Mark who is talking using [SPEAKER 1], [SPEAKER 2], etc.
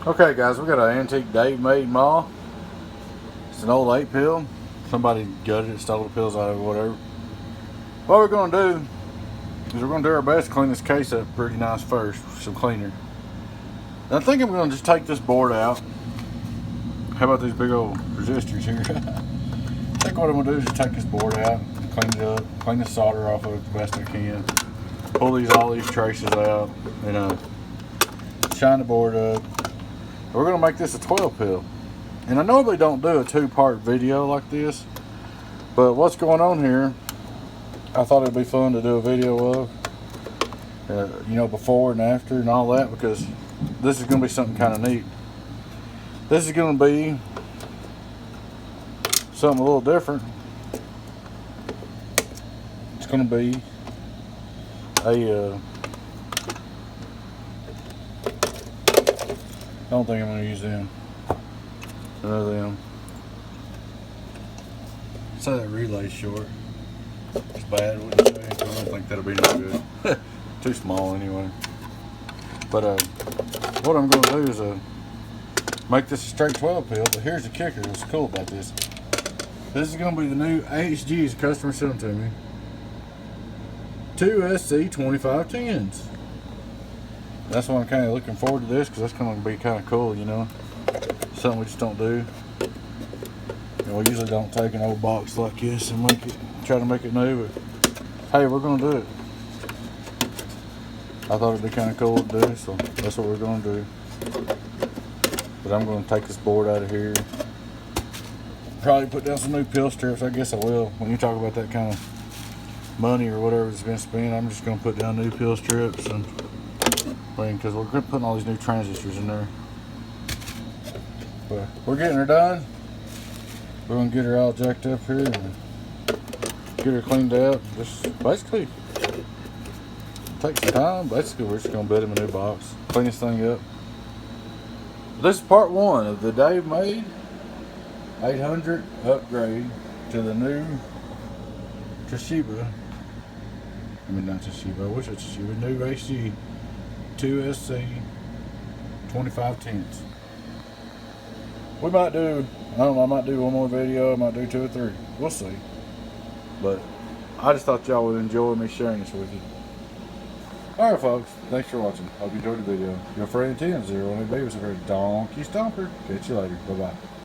[SPEAKER 1] Okay guys, we got an antique Dave made maul. It's an old 8 pill. Somebody gutted it, stole the pills out of it, whatever. What we're going to do is we're going to do our best to clean this case up pretty nice first with some cleaner. And I think I'm going to just take this board out. How about these big old resistors here? I think what I'm going to do is just take this board out, clean it up, clean the solder off of it the best I can. Pull all these traces out, and shine the board up. We're going to make this a 12 pill. And I normally don't do a 2-part video like this, but what's going on here, I thought it'd be fun to do a video of, you know, before and after and all that, because this is going to be something kind of neat. This is going to be something a little different. It's going to be I don't think I'm going to use them. None of them. Say that relay's short. It's bad, wouldn't you say? I don't think that'll be no good. Too small anyway. But what I'm going to do is make this a straight 12 pill. But here's the kicker. What's cool about this? This is going to be the new HGs the customer sent them to me. 2SC2510s. That's why I'm kind of looking forward to this, because that's going to be kind of cool, you know. Something we just don't do. You know, we usually don't take an old box like this and try to make it new, but hey, we're going to do it. I thought it'd be kind of cool to do, so that's what we're going to do. But I'm going to take this board out of here. Probably put down some new pill strips. I guess I will. When you talk about that kind of money or whatever that's been spent, I'm just going to put down new pill strips, and because we're putting all these new transistors in there. But we're getting her done. We're going to get her all jacked up here and get her cleaned out. Just basically take some time. Basically, we're just going to bed him a new box, clean this thing up. This is part 1 of the Dave made 800 upgrade to the new Toshiba. I mean, not Toshiba. I wish it was Toshiba. New HG 2SC2510s. We might do, I don't know, I might do one more video, I might do 2 or 3. We'll see. But I just thought y'all would enjoy me sharing this with you. Alright folks, thanks for watching. Hope you enjoyed the video. Your friend 10-0 on the baby was a very donkey Stomper. Catch you later. Bye bye.